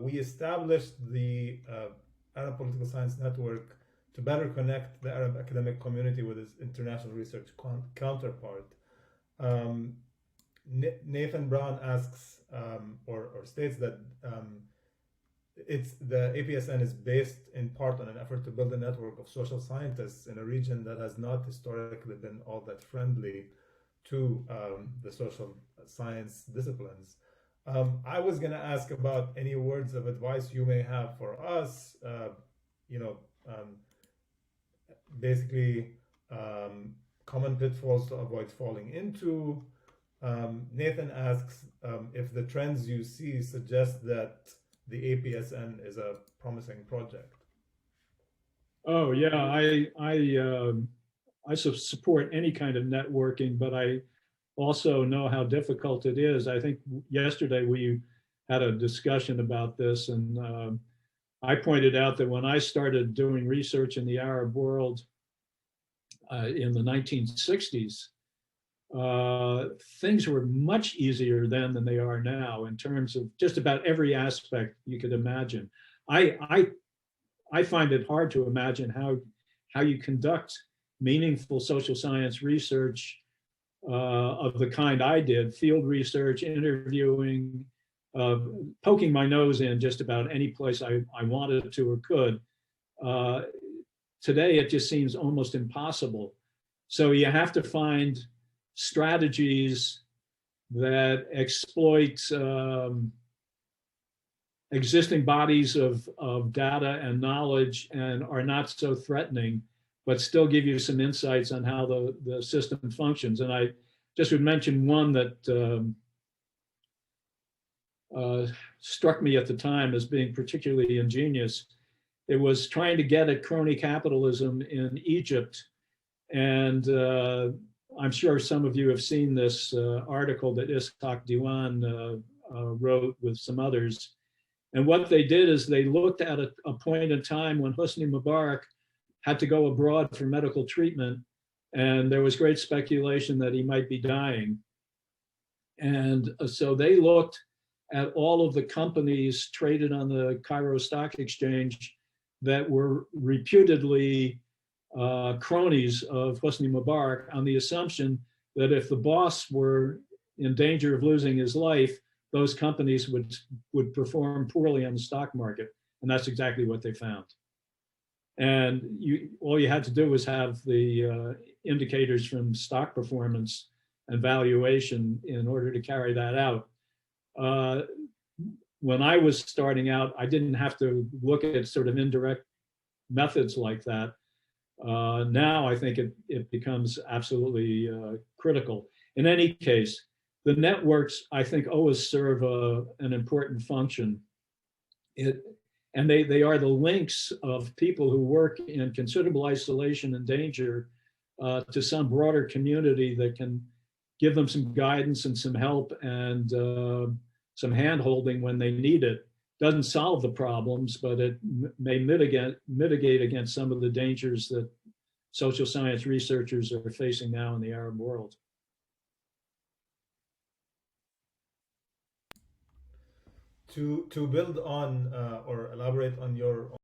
we established the Arab Political Science Network to better connect the Arab academic community with its international research counterpart. Nathan Brown asks or states that the APSN is based in part on an effort to build a network of social scientists in a region that has not historically been all that friendly to the social science disciplines. I was going to ask about any words of advice you may have for us, basically common pitfalls to avoid falling into. Nathan asks if the trends you see suggest that the APSN is a promising project. Oh yeah, I support any kind of networking, but I also know how difficult it is. I think yesterday we had a discussion about this, and I pointed out that when I started doing research in the Arab world in the 1960s, things were much easier then than they are now in terms of just about every aspect you could imagine. I find it hard to imagine how you conduct meaningful social science research of the kind I did, field research, interviewing, poking my nose in just about any place I wanted to or could. Today, it just seems almost impossible. So you have to find strategies that exploit existing bodies of data and knowledge and are not so threatening, but still give you some insights on how the system functions. And I just would mention one that struck me at the time as being particularly ingenious. It was trying to get at crony capitalism in Egypt. And I'm sure some of you have seen this article that Ishaq Diwan wrote with some others. And what they did is they looked at a point in time when Hosni Mubarak had to go abroad for medical treatment, and there was great speculation that he might be dying. And so they looked at all of the companies traded on the Cairo Stock Exchange that were reputedly cronies of Hosni Mubarak, on the assumption that if the boss were in danger of losing his life, those companies would perform poorly on the stock market. And that's exactly what they found. And all you had to do was have the indicators from stock performance and valuation in order to carry that out. When I was starting out, I didn't have to look at sort of indirect methods like that. Now I think it becomes absolutely critical. In any case, the networks, I think, always serve an important function. And they are the links of people who work in considerable isolation and danger to some broader community that can give them some guidance and some help and some hand-holding when they need it. Doesn't solve the problems, but it may mitigate against some of the dangers that social science researchers are facing now in the Arab world. To build on or elaborate on your